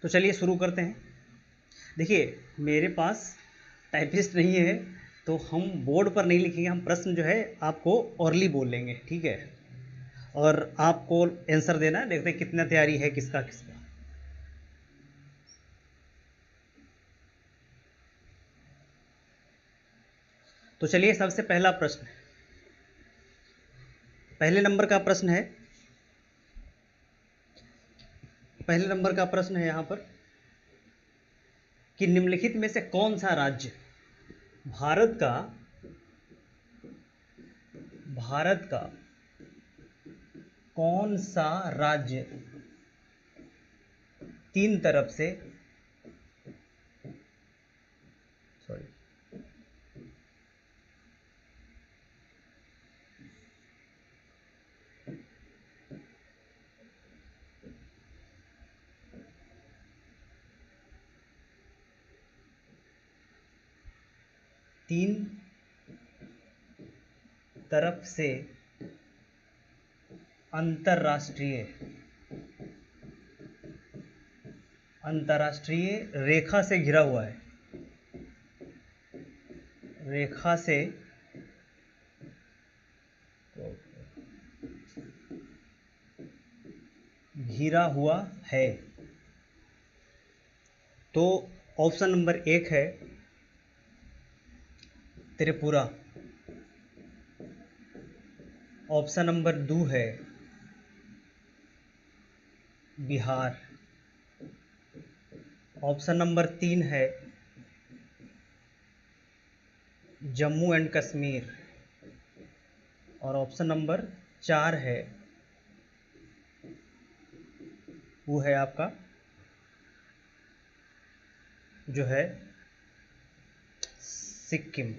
तो चलिए शुरू करते हैं। देखिए, मेरे पास टाइपिस्ट नहीं है, तो हम बोर्ड पर नहीं लिखेंगे, हम प्रश्न जो है आपको ओरली बोल लेंगे, ठीक है। और आपको आंसर देना है, देखते हैं कितना तैयारी है किसका किसका। तो चलिए, सबसे पहला प्रश्न, पहले नंबर का प्रश्न है, पहले नंबर का प्रश्न है यहाँ पर कि निम्नलिखित में से कौन सा राज्य भारत का कौन सा राज्य तीन तरफ से तीन तरफ से अंतरराष्ट्रीय रेखा से घिरा हुआ है, रेखा से घिरा हुआ है। तो ऑप्शन नंबर 1 है त्रिपुरा, ऑप्शन नंबर 2 है बिहार, ऑप्शन नंबर 3 है जम्मू एंड कश्मीर, और ऑप्शन नंबर 4 है वो है आपका जो है सिक्किम।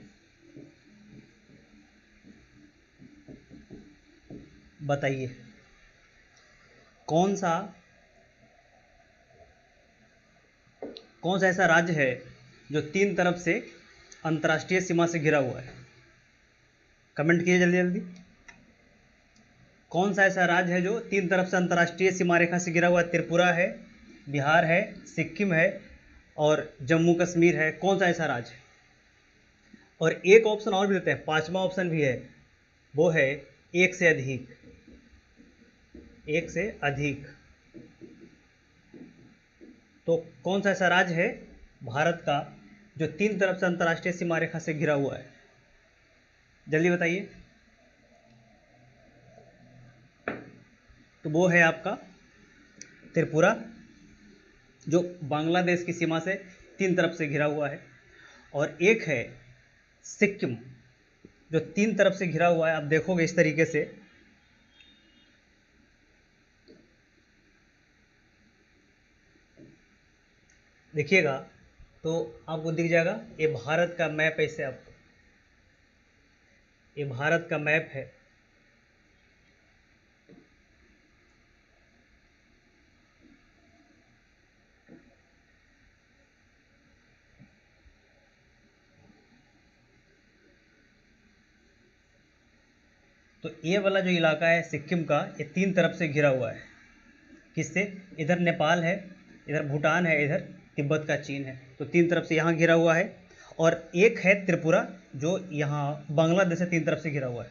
बताइए कौन सा ऐसा राज्य है जो तीन तरफ से अंतर्राष्ट्रीय सीमा से घिरा हुआ है। कमेंट कीजिए जल्दी जल्दी। कौन सा ऐसा राज्य है जो तीन तरफ से अंतर्राष्ट्रीय सीमा रेखा से घिरा हुआ है? त्रिपुरा है, बिहार है, सिक्किम है और जम्मू कश्मीर है। कौन सा ऐसा राज्य है? और एक ऑप्शन और भी देते हैं, पांचवा ऑप्शन भी है, वो है एक से अधिक, एक से अधिक। तो कौन सा ऐसा राज्य है भारत का जो तीन तरफ से अंतर्राष्ट्रीय सीमा रेखा से घिरा हुआ है? जल्दी बताइए। तो वो है आपका त्रिपुरा, जो बांग्लादेश की सीमा से तीन तरफ से घिरा हुआ है। और एक है सिक्किम, जो तीन तरफ से घिरा हुआ है। आप देखोगे इस तरीके से, देखिएगा तो आपको दिख जाएगा, ये भारत का मैप है। इससे आपको ये भारत का मैप है। तो ये वाला जो इलाका है सिक्किम का, ये तीन तरफ से घिरा हुआ है। किससे? इधर नेपाल है, इधर भूटान है, इधर तिब्बत का चीन है। तो तीन तरफ से यहाँ घिरा हुआ है। और एक है त्रिपुरा, जो यहाँ बांग्लादेश से तीन तरफ से घिरा हुआ है।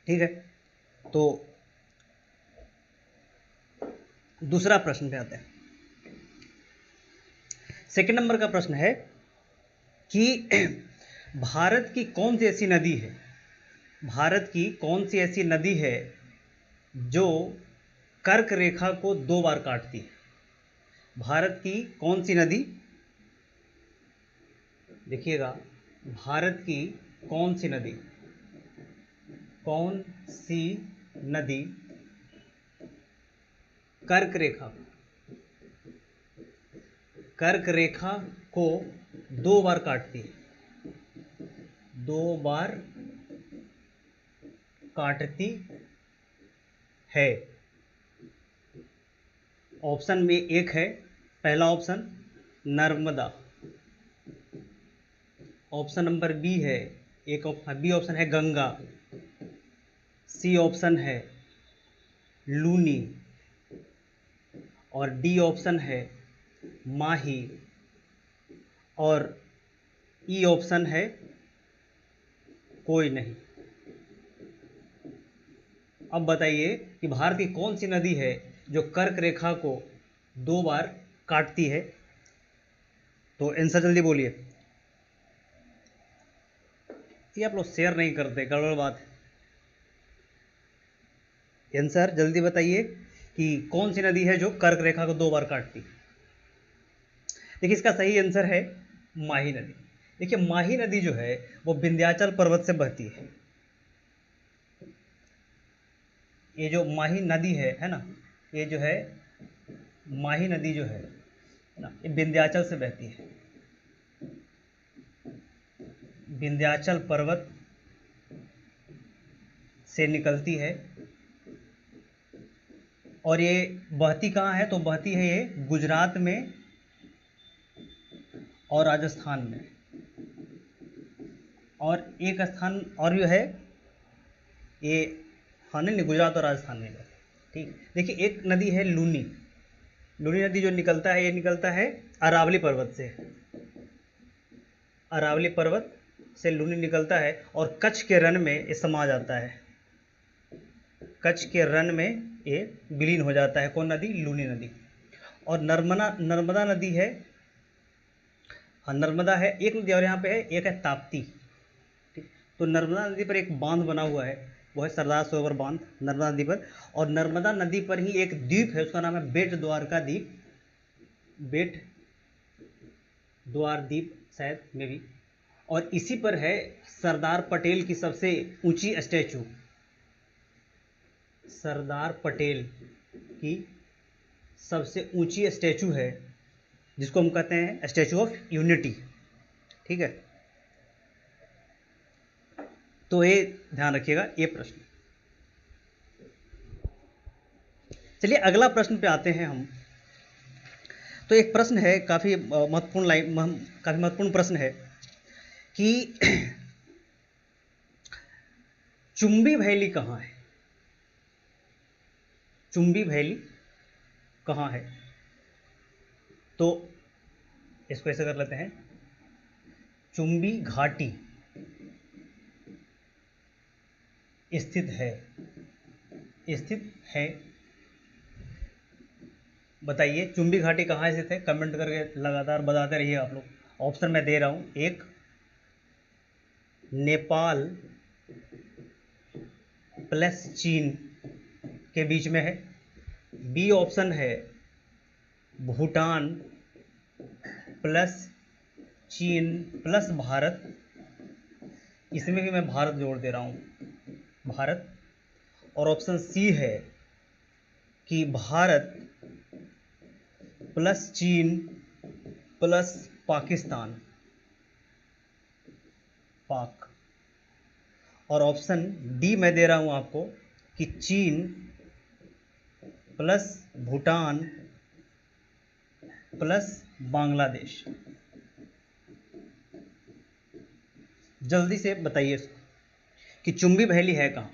ठीक है, तो दूसरा प्रश्न पे आते हैं। सेकंड नंबर का प्रश्न है कि भारत की कौन सी ऐसी नदी है, भारत की कौन सी ऐसी नदी है जो कर्क रेखा को दो बार काटती है? भारत की कौन सी नदी, देखिएगा, भारत की कौन सी नदी कर्क रेखा को दो बार काटती है, दो बार काटती है? ऑप्शन में एक है, पहला option Narmada, option number B है, एक बी ऑप्शन है गंगा, सी ऑप्शन है लूनी, और डी ऑप्शन है माही, और ई ऑप्शन है कोई नहीं। अब बताइए कि भारत की कौन सी नदी है जो कर्क रेखा को 2 बार काटती है? तो आंसर जल्दी बोलिए। ये आप लोग शेयर नहीं करते, गड़बड़ बात है। आंसर जल्दी बताइए कि कौन सी नदी है जो कर्क रेखा को 2 बार काटती है? देखिए इसका सही आंसर है माही नदी। देखिए माही नदी जो है वो विंध्याचल पर्वत से बहती है। ये जो माही नदी है ना, ये जो है माही नदी जो है ना, ये विंध्याचल से बहती है। विंध्याचल पर्वत से निकलती है और ये बहती कहाँ है? तो बहती है ये गुजरात में और राजस्थान में, और एक स्थान और जो है ये, हाँ नहीं, गुजरात और राजस्थान में। ठीक, देखिए एक नदी है लूनी। लूनी नदी जो निकलता है, ये निकलता है अरावली पर्वत से। अरावली पर्वत से लूनी निकलता है और कच्छ के रण में ये समा जाता है। कच्छ के रण में ये विलीन हो जाता है। कौन नदी? लूनी नदी। और नर्मदा नदी है, हाँ नर्मदा है एक नदी, और यहाँ पे है एक है ताप्ती। ठीक, तो नर्मदा नदी पर एक बांध बना हुआ है, वो है सरदार सरोवर बांध नर्मदा नदी पर। और नर्मदा नदी पर ही एक द्वीप है, उसका नाम है बेट द्वारका द्वीप, बेट द्वार द्वीप शायद में भी। और इसी पर है सरदार पटेल की सबसे ऊंची स्टैचू। सरदार पटेल की सबसे ऊंची स्टैचू है, जिसको हम कहते हैं स्टैचू ऑफ यूनिटी। ठीक है, तो ये ध्यान रखिएगा ये प्रश्न। चलिए अगला प्रश्न पे आते हैं हम। तो एक प्रश्न है काफ़ी महत्वपूर्ण प्रश्न है कि चुंबी वैली कहाँ है? चुंबी वैली कहाँ है? तो इसको ऐसे कर लेते हैं, चुंबी घाटी स्थित है। बताइए चुंबी घाटी कहाँ स्थित है? कमेंट करके लगातार बताते रहिए आप लोग। ऑप्शन मैं दे रहा हूँ, एक नेपाल प्लस चीन के बीच में है, बी ऑप्शन है भूटान प्लस चीन प्लस भारत, इसमें भी मैं भारत जोड़ दे रहा हूँ, भारत। और ऑप्शन सी है कि भारत प्लस चीन प्लस पाकिस्तान, पाक। और ऑप्शन डी मैं दे रहा हूं आपको कि चीन प्लस भूटान प्लस बांग्लादेश। जल्दी से बताइए कि चुंबी वैली है कहाँ?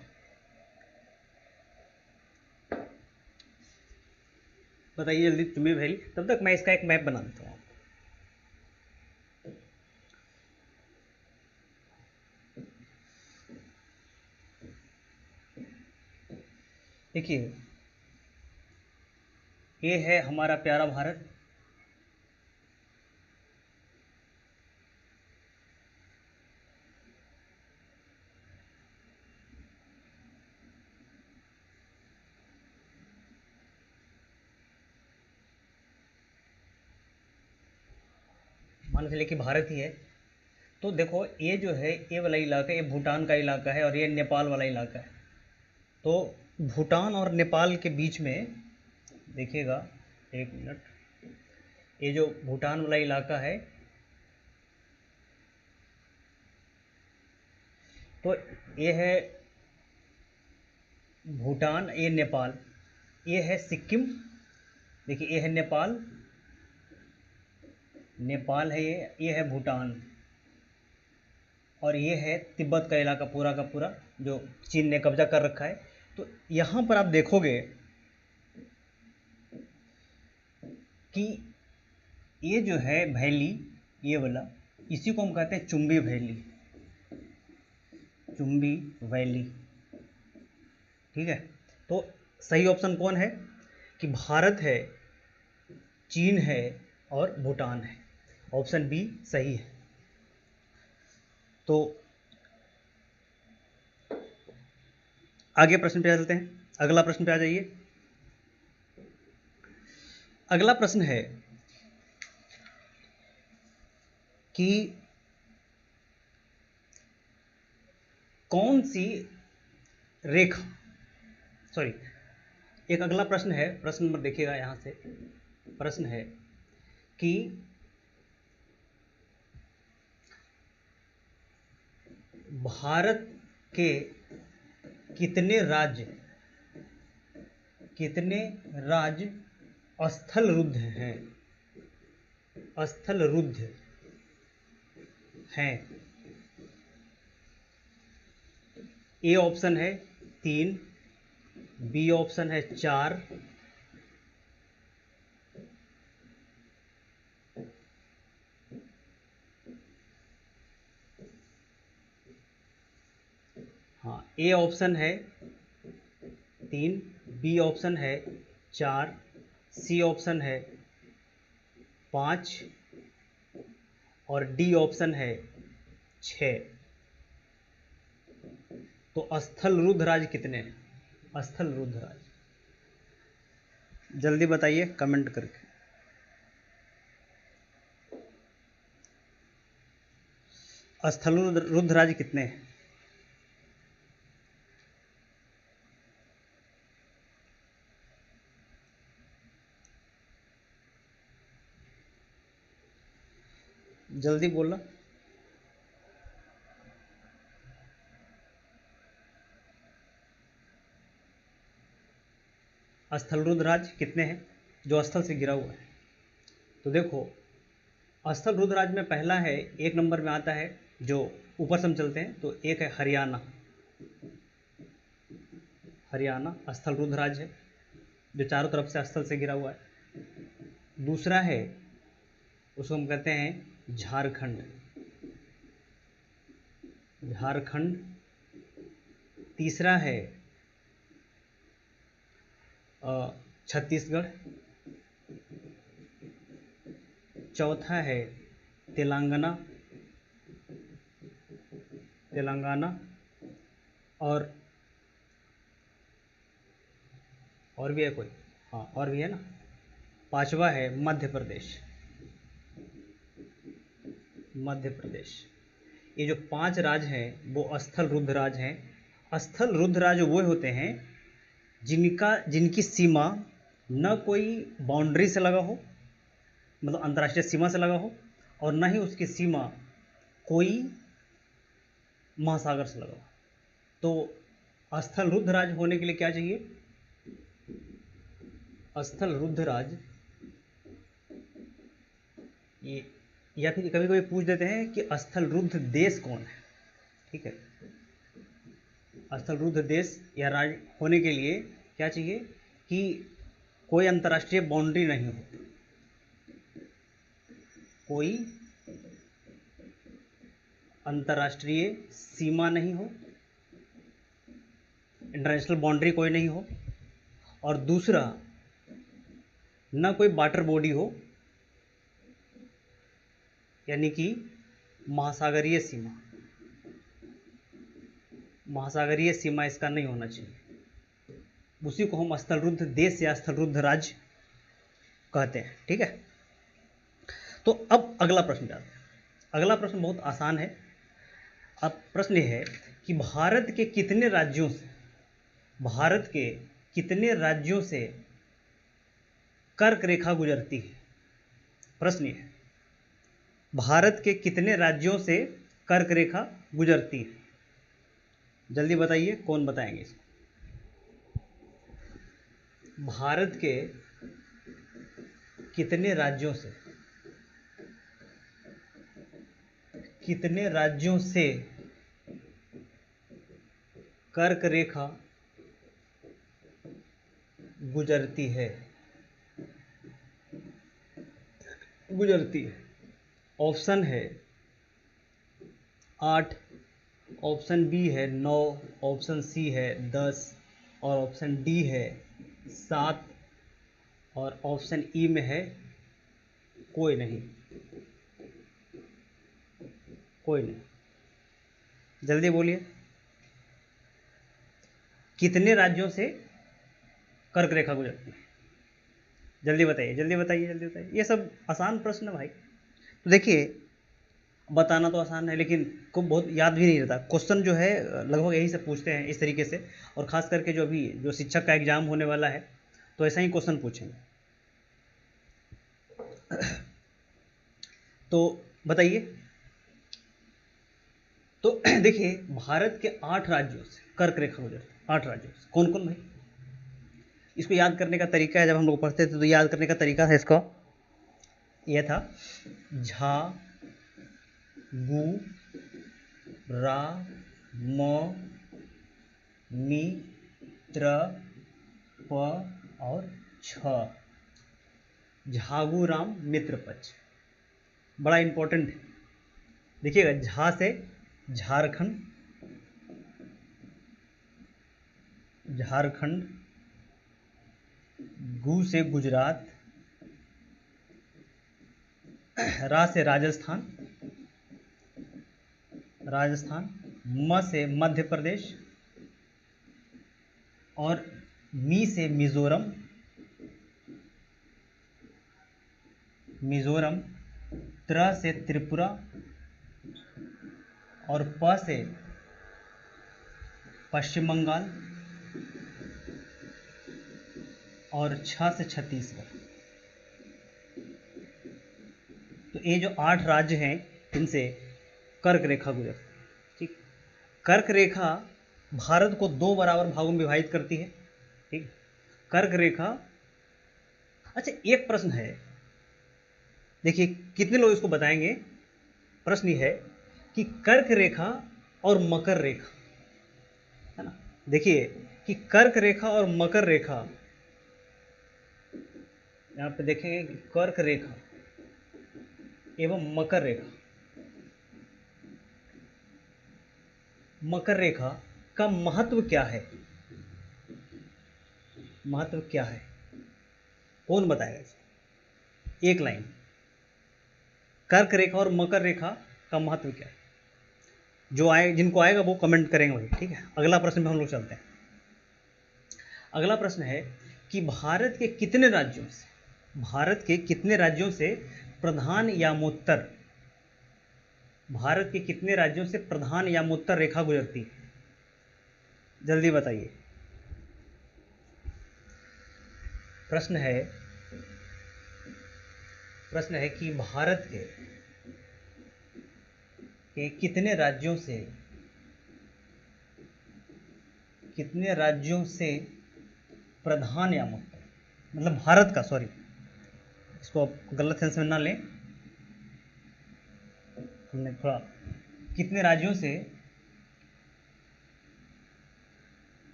बताइए जल्दी चुंबी वैली। तब तक मैं इसका एक मैप बना देता हूँ। देखिए ये है हमारा प्यारा भारत, मान चलिए कि भारत ही है। तो देखो ये जो है ये वाला इलाका, ये भूटान का इलाका है और ये नेपाल वाला इलाका है। तो भूटान और नेपाल के बीच में देखिएगा, एक मिनट, ये जो भूटान वाला इलाका है, तो ये है भूटान, ये नेपाल, ये है सिक्किम। देखिए ये है नेपाल, नेपाल है ये है भूटान, और ये है तिब्बत का इलाका पूरा का पूरा जो चीन ने कब्जा कर रखा है। तो यहाँ पर आप देखोगे कि ये जो है वैली, ये वाला, इसी को हम कहते हैं चुंबी वैली, चुंबी वैली। ठीक है, तो सही ऑप्शन कौन है कि भारत है, चीन है और भूटान है। ऑप्शन बी सही है। तो आगे प्रश्न पे आ चलते हैं, अगला प्रश्न पे आ जाइए। अगला प्रश्न है कि कौन सी रेखा, सॉरी, एक अगला प्रश्न है, प्रश्न नंबर देखिएगा यहां से। प्रश्न है कि भारत के कितने राज्य स्थल रुद्ध हैं, स्थल रुद्ध हैं। ए ऑप्शन है 3, बी ऑप्शन है 4, हाँ, ए ऑप्शन है 3, बी ऑप्शन है 4, सी ऑप्शन है 5 और डी ऑप्शन है 6। तो स्थल रुद्ध राज्य कितने हैं? स्थल रुद्ध राज्य जल्दी बताइए कमेंट करके। स्थल रुद्ध राज्य कितने हैं? जल्दी बोलना। स्थल रुद्ध राज्य कितने हैं जो स्थल से गिरा हुआ है? तो देखो, स्थल रुद्ध राज्य में पहला है, एक नंबर में आता है, जो ऊपर से हम चलते हैं तो एक है हरियाणा। हरियाणा स्थल रुद्ध राज्य है जो चारों तरफ से स्थल से घिरा हुआ है। दूसरा है, उसको हम कहते हैं झारखंड। झारखंड। तीसरा है छत्तीसगढ़। चौथा है तेलंगाना। और भी है कोई, हाँ और भी है ना, पांचवा है मध्य प्रदेश। मध्य प्रदेश। ये जो 5 राज्य हैं वो स्थल रुद्ध राज्य हैं। स्थल रुद्ध राज्य वो होते हैं जिनकी सीमा न कोई बाउंड्री से लगा हो, मतलब अंतर्राष्ट्रीय सीमा से लगा हो, और न ही उसकी सीमा कोई महासागर से लगा हो। तो स्थल रुद्ध राज्य होने के लिए क्या चाहिए? स्थल रुद्ध राज्य, ये, या फिर कभी कभी पूछ देते हैं कि स्थल रुद्ध देश कौन है। ठीक है, स्थल रुद्ध देश या राज्य होने के लिए क्या चाहिए कि कोई अंतर्राष्ट्रीय बाउंड्री नहीं हो, कोई अंतर्राष्ट्रीय सीमा नहीं हो, इंटरनेशनल बाउंड्री कोई नहीं हो, और दूसरा न कोई वाटर बॉडी हो, यानी कि महासागरीय सीमा। महासागरीय सीमा इसका नहीं होना चाहिए। उसी को हम स्थल रुद्ध देश या स्थल रुद्ध राज्य कहते हैं। ठीक है, तो अब अगला प्रश्न जाते हैं। अगला प्रश्न बहुत आसान है। अब प्रश्न यह है कि भारत के कितने राज्यों से कर्क रेखा गुजरती है? प्रश्न यह है, भारत के कितने राज्यों से कर्क रेखा गुजरती है? जल्दी बताइए, कौन बताएंगे इसको? भारत के कितने राज्यों से कर्क रेखा गुजरती है? गुजरती है। ऑप्शन है 8, ऑप्शन बी है 9, ऑप्शन सी है 10 और ऑप्शन डी है 7 और ऑप्शन ई में है कोई नहीं। कोई नहीं, जल्दी बोलिए। कितने राज्यों से कर्क रेखा गुजरती है? जल्दी बताइए, जल्दी बताइए, जल्दी बताइए। ये सब आसान प्रश्न है भाई। तो देखिए, बताना तो आसान है लेकिन को बहुत याद भी नहीं रहता। क्वेश्चन जो है लगभग यही से पूछते हैं इस तरीके से, और ख़ास करके जो अभी जो शिक्षक का एग्ज़ाम होने वाला है तो ऐसा ही क्वेश्चन पूछेंगे। तो बताइए। तो देखिए, भारत के 8 राज्यों से कर्क रेखा गुजरती है। 8 राज्यों से कौन कौन भाई? इसको याद करने का तरीका है, जब हम लोग पढ़ते थे तो याद करने का तरीका है इसका, यह था झा, गु, रा, म, मी, त्र, प और छ। झागुराम मित्र पक्ष, बड़ा इंपॉर्टेंट है। देखिएगा, झा से झारखंड, झारखंड, गु से गुजरात, रा से राजस्थान, राजस्थान, म से मध्य प्रदेश और मी से मिजोरम, मिजोरम, त्र से त्रिपुरा और प से पश्चिम बंगाल और छ से छत्तीसगढ़। तो ये जो 8 राज्य हैं इनसे कर्क रेखा गुजरती है। ठीक, कर्क रेखा भारत को 2 बराबर भागों में विभाजित करती है। ठीक, कर्क रेखा। अच्छा, एक प्रश्न है, देखिए कितने लोग इसको बताएंगे। प्रश्न यह है कि कर्क रेखा और मकर रेखा, है ना, देखिए कि कर्क रेखा और मकर रेखा, यहाँ पे देखेंगे कि कर्क रेखा एवं मकर रेखा, मकर रेखा का महत्व क्या है? महत्व क्या है, कौन बताएगा इसको? एक लाइन, कर्क रेखा और मकर रेखा का महत्व क्या है? जो आए, जिनको आएगा वो कमेंट करेंगे भाई। ठीक है, अगला प्रश्न में हम लोग चलते हैं। अगला प्रश्न है कि भारत के कितने राज्यों से, भारत के कितने राज्यों से प्रधान यामोत्तर, भारत के कितने राज्यों से प्रधान यामोत्तर रेखा गुजरती है? जल्दी बताइए। प्रश्न है कि भारत के कितने राज्यों से प्रधान यामोत्तर, मतलब भारत का, सॉरी इसको गलत सेंस में ना लें, हमने थोड़ा, कितने राज्यों से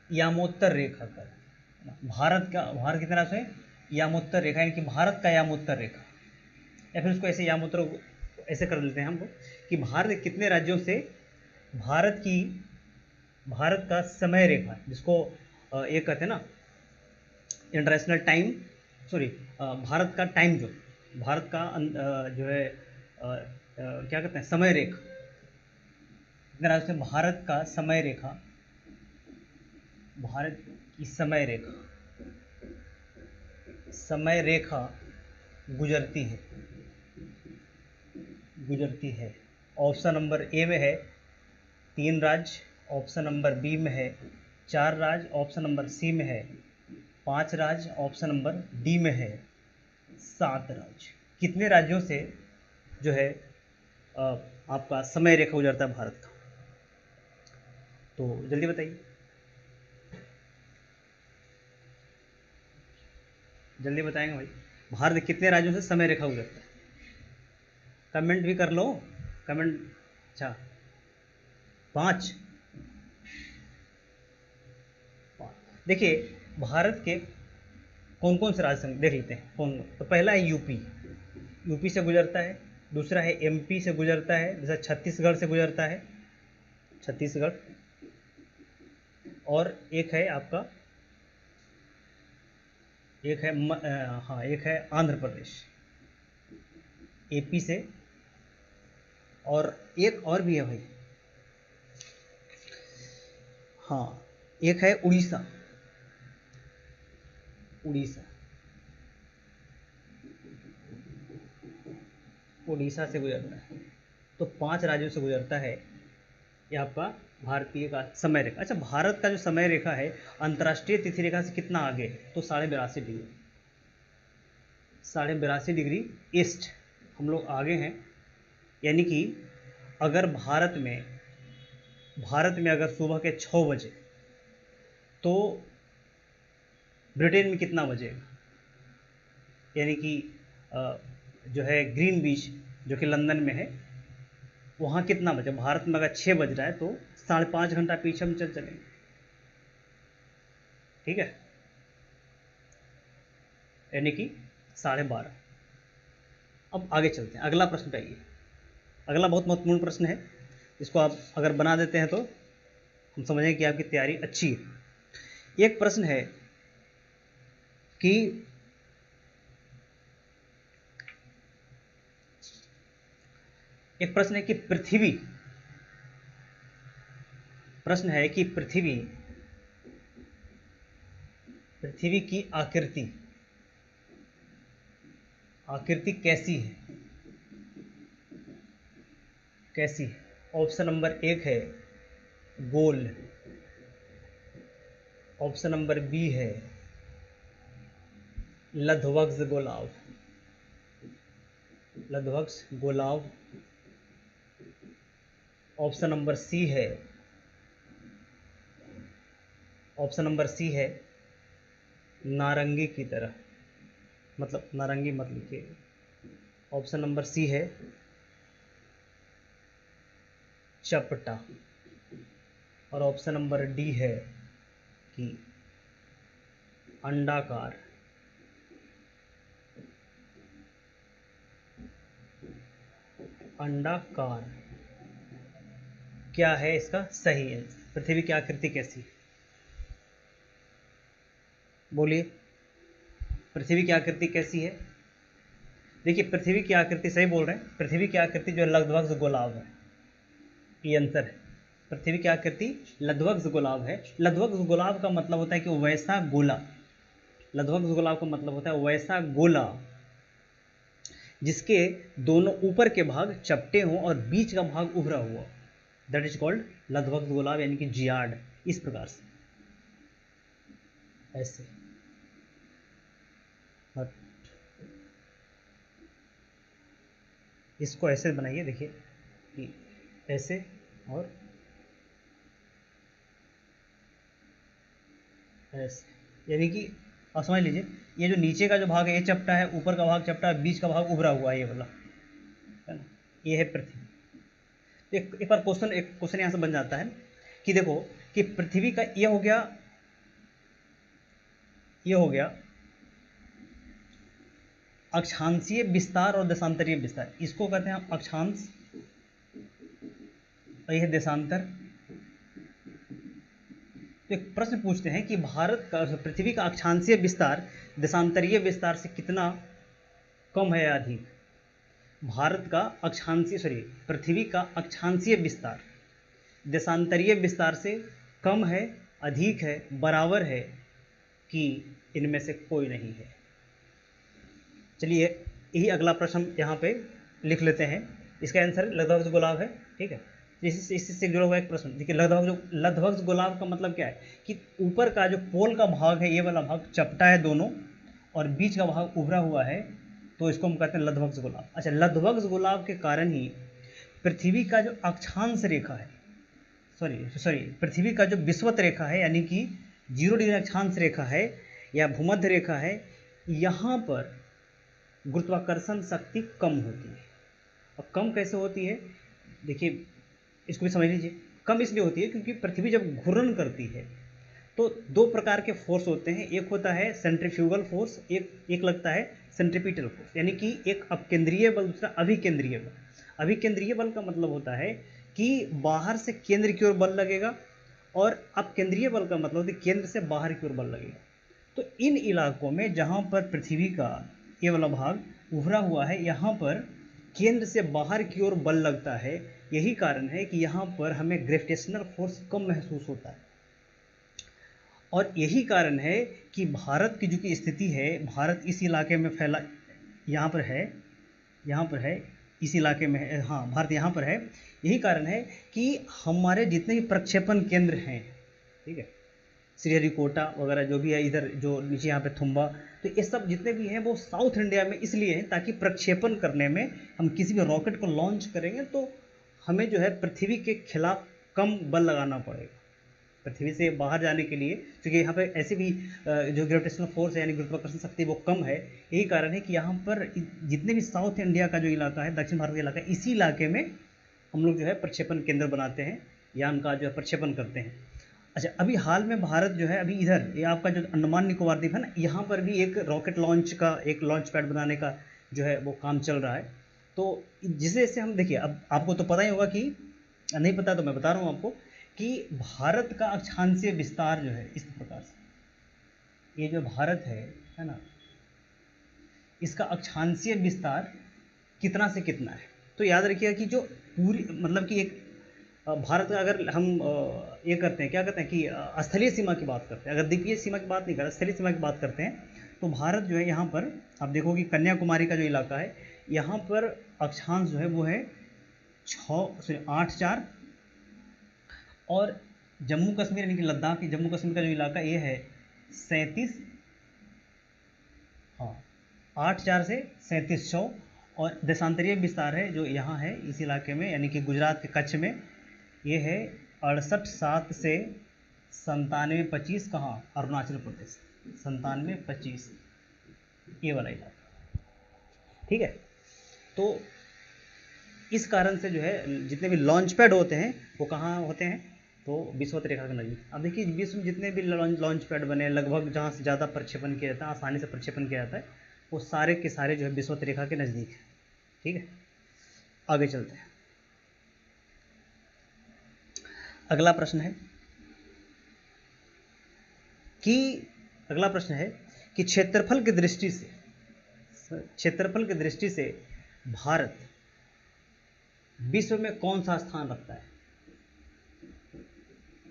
यामोत्तर रेखा का, भारत कितने राज्यों से यामोत्तर रेखा, यानी कि भारत का यामोत्तर रेखा, या फिर उसको ऐसे यामोत्तर ऐसे कर लेते हैं हम लोग कि भारत के कितने राज्यों से भारत का समय रेखा, जिसको ये कहते हैं ना इंटरनेशनल टाइम, सॉरी भारत का टाइम, जो भारत का जो है क्या कहते हैं, समय रेखा, कितने राज्यों से भारत का समय रेखा, भारत की समय रेखा गुजरती है। ऑप्शन नंबर ए में है 3 राज्य, ऑप्शन नंबर बी में है 4 राज्य, ऑप्शन नंबर सी में है 5 राज्य, ऑप्शन नंबर डी में है 7 राज्य। कितने राज्यों से जो है आपका समय रेखा गुजरता है भारत का? तो जल्दी बताइए, जल्दी बताएंगे भाई, भारत कितने राज्यों से समय रेखा गुजरता है? कमेंट भी कर लो, कमेंट। अच्छा, 5। देखिए, भारत के कौन कौन से राज्य देख लेते हैं कौन। तो पहला है यूपी, यूपी से गुजरता है। दूसरा है एमपी से गुजरता है, जैसा छत्तीसगढ़ से गुजरता है, छत्तीसगढ़। और एक है आपका, एक है हाँ एक है आंध्र प्रदेश, एपी से। और एक और भी है भाई, हाँ एक है उड़ीसा, उड़ीसा, उड़ीसा से गुजरता है। तो 5 राज्यों से गुजरता है ये आपका भारतीय का समय रेखा। अच्छा, भारत का जो समय रेखा है अंतर्राष्ट्रीय तिथि रेखा से कितना आगे है? तो 82.5 डिग्री, 82.5 डिग्री ईस्ट हम लोग आगे हैं। यानी कि अगर भारत में अगर सुबह के 6 बजे, तो ब्रिटेन में कितना बजेगा? यानी कि जो है ग्रीन बीच जो कि लंदन में है, वहाँ कितना बजे? भारत में अगर 6 बज रहा है तो 5.5 घंटा पीछे हम चलेंगे। ठीक है, यानी कि 12:30। अब आगे चलते हैं, अगला प्रश्न पे आइए। अगला बहुत महत्वपूर्ण प्रश्न है, इसको आप अगर बना देते हैं तो हम समझेंगे कि आपकी तैयारी अच्छी है। एक प्रश्न है कि पृथ्वी की आकृति कैसी है? ऑप्शन नंबर 1 है गोल, ऑप्शन नंबर बी है लधवक्ष गोलाव, ऑप्शन नंबर सी है नारंगी की तरह, मतलब नारंगी मत लिखिए। ऑप्शन नंबर सी है चपटा, और ऑप्शन नंबर डी है कि अंडाकार। क्या है इसका सही आंसर? पृथ्वी की आकृति कैसी? बोलिए, पृथ्वी की आकृति कैसी है? देखिए, पृथ्वी की आकृति, सही बोल रहे हैं, पृथ्वी की आकृति जो लधवक्ष गोलाव है, ये आंसर है। पृथ्वी की आकृति लधवक्ष गोलाव है। लधवक्ष गोलाव का मतलब होता है कि वैसा गोला, लधवक्ष गोलाव का मतलब होता है वैसा गोला जिसके दोनों ऊपर के भाग चपटे हों और बीच का भाग उभरा हुआ, दैट इज कॉल्ड लधवक्ष गोलाव, यानी कि जियाड। इस प्रकार से ऐसे, इसको ऐसे बनाइए, देखिए कि ऐसे और ऐसे, यानी कि और समझ लीजिए ये जो नीचे का जो भाग है ये चपटा है, ऊपर का भाग चपटा है, बीच का भाग उभरा हुआ है, ये वाला है ना, ये है पृथ्वी। एक बार क्वेश्चन यहाँ से बन जाता है कि देखो कि पृथ्वी का ये हो गया अक्षांशीय विस्तार और देशांतरीय विस्तार, इसको कहते हैं हम अक्षांश और यह देशांतर। तो एक प्रश्न पूछते हैं कि पृथ्वी का अक्षांशीय विस्तार देशांतरीय विस्तार से कितना कम है या अधिक? पृथ्वी का अक्षांशीय विस्तार देशांतरीय विस्तार से कम है, अधिक है, बराबर है, कि इनमें से कोई नहीं है? चलिए यही अगला प्रश्न यहाँ पे लिख लेते हैं। इसका आंसर लधवक्ष गोलाव है। ठीक है, इससे जुड़ा हुआ एक प्रश्न देखिए, लधवक्ष गोलाव का मतलब क्या है कि ऊपर का जो पोल का भाग है, ये वाला भाग चपटा है दोनों, और बीच का भाग उभरा हुआ है, तो इसको हम कहते हैं लधवक्ष गोलाव। अच्छा, लधवक्ष गोलाव के कारण ही पृथ्वी का जो अक्षांश रेखा है, पृथ्वी का जो विषुवत रेखा है, यानी कि 0 डिग्री अक्षांश रेखा है या भूमध्य रेखा है, यहाँ पर गुरुत्वाकर्षण शक्ति कम होती है। और कम कैसे होती है, देखिए इसको भी समझ लीजिए। कम इसलिए होती है क्योंकि पृथ्वी जब घूर्णन करती है तो दो प्रकार के फोर्स होते हैं, एक होता है सेंट्रीफ्यूगल फोर्स, एक लगता है सेंट्रीपिटल फोर्स, यानी कि एक अपकेंद्रीय बल, दूसरा अभिकेंद्रीय बल। अभिकेंद्रीय बल का मतलब होता है कि बाहर से केंद्र की ओर बल लगेगा, और अपकेंद्रीय बल का मतलब है केंद्र से बाहर की ओर बल लगेगा। तो इन इलाकों में जहाँ पर पृथ्वी का ये वाला भाग उभरा हुआ है, यहाँ पर केंद्र से बाहर की ओर बल लगता है। यही कारण है कि यहाँ पर हमें ग्रेविटेशनल फोर्स कम महसूस होता है, और यही कारण है कि भारत की जो की स्थिति है, भारत इस इलाके में फैला, यहाँ पर है, इस इलाके में है, हाँ भारत यहाँ पर है। यही कारण है कि हमारे जितने भी प्रक्षेपण केंद्र हैं, ठीक है, श्रीहरिकोटा वगैरह जो भी है, इधर जो नीचे यहाँ पे थुम्बा, तो ये सब जितने भी हैं वो साउथ इंडिया में इसलिए हैं ताकि प्रक्षेपण करने में, हम किसी भी रॉकेट को लॉन्च करेंगे तो हमें जो है पृथ्वी के खिलाफ कम बल लगाना पड़ेगा पृथ्वी से बाहर जाने के लिए, क्योंकि यहाँ पे ऐसे भी जो ग्रेविटेशनल फोर्स है यानी गुरुत्वाकर्षण शक्ति वो कम है। यही कारण है कि यहाँ पर जितने भी साउथ इंडिया का जो इलाका है, दक्षिण भारत का इलाका है, इसी इलाके में हम लोग जो है प्रक्षेपण केंद्र बनाते हैं, यान का जो है प्रक्षेपण करते हैं। अच्छा, अभी हाल में भारत जो है, अभी इधर ये आपका जो अंडमान निकोबार द्वीप है ना, यहाँ पर भी एक रॉकेट लॉन्च का, एक लॉन्च पैड बनाने का जो है वो काम चल रहा है। तो जिसे से हम देखिए, अब आपको तो पता ही होगा, कि नहीं पता तो मैं बता रहा हूँ आपको, कि भारत का अक्षांशीय विस्तार जो है इस प्रकार से, ये जो भारत है ना, इसका अक्षांशीय विस्तार कितना से कितना है। तो याद रखिएगा कि जो पूरी, मतलब कि एक भारत का अगर हम ये करते हैं, क्या करते हैं कि स्थलीय सीमा की बात करते हैं, अगर द्वीपीय सीमा की बात नहीं करते, स्थलीय सीमा की बात करते हैं, तो भारत जो है यहाँ पर आप देखो कि कन्याकुमारी का जो इलाका है, यहाँ पर अक्षांश जो है वो है 8/4, और जम्मू कश्मीर यानी कि लद्दाख, जम्मू कश्मीर का जो इलाका ये है 37, हाँ 8/4 से 3700, और देशांतरीय विस्तार है जो यहाँ है इस इलाके में, यानी कि गुजरात के कच्छ में, ये है 68/7 से 97/25, कहाँ, अरुणाचल प्रदेश 97/25, ये वाला इलाका, ठीक है। तो इस कारण से जो है जितने भी लॉन्च पैड होते हैं वो कहाँ होते हैं, तो विषुवत रेखा के नज़दीक। अब देखिए विश्व में जितने भी लॉन्च पैड बने, लगभग जहाँ से ज़्यादा प्रक्षेपण किया जाता है, आसानी से प्रक्षेपण किया जाता है, वो सारे के सारे जो है विषुवत रेखा के नज़दीक है, ठीक है। आगे चलते हैं। अगला प्रश्न है कि क्षेत्रफल की दृष्टि से भारत विश्व में कौन सा स्थान रखता है।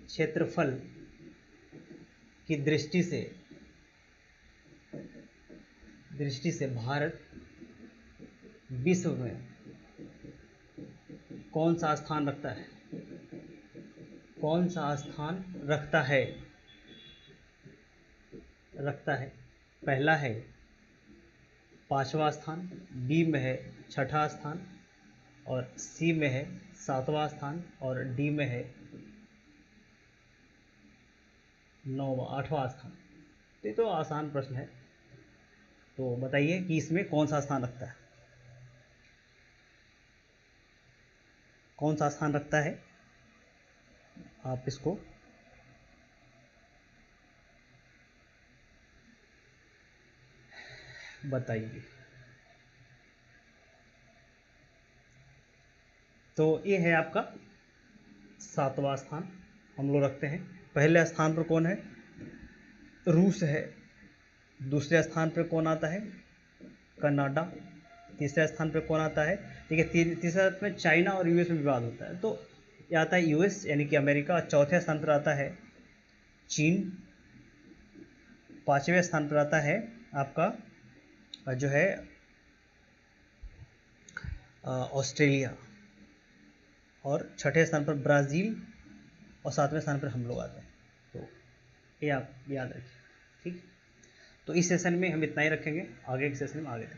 क्षेत्रफल की दृष्टि से भारत विश्व में कौन सा स्थान रखता है, पहला है 5वां स्थान, बी में है 6ठा स्थान, और सी में है 7वां स्थान, और डी में है 8वां स्थान। ये तो आसान प्रश्न है, तो बताइए कि इसमें कौन सा स्थान रखता है, आप इसको बताइए। तो ये है आपका 7वां स्थान हम लोग रखते हैं। पहले स्थान पर कौन है, रूस है। दूसरे स्थान पर कौन आता है, कनाडा। तीसरे स्थान पर कौन आता है, ठीक है, तीसरे में चाइना और यूएस में विवाद होता है, तो ये आता है यूएस यानी कि अमेरिका। चौथे स्थान पर आता है चीन। 5वें स्थान पर आता है आपका जो है ऑस्ट्रेलिया, और 6ठे स्थान पर ब्राज़ील, और 7वें स्थान पर हम लोग आते हैं। तो ये आप याद रखिए, ठीक। तो इस सेशन में हम इतना ही रखेंगे, आगे के सेशन में आगे तक।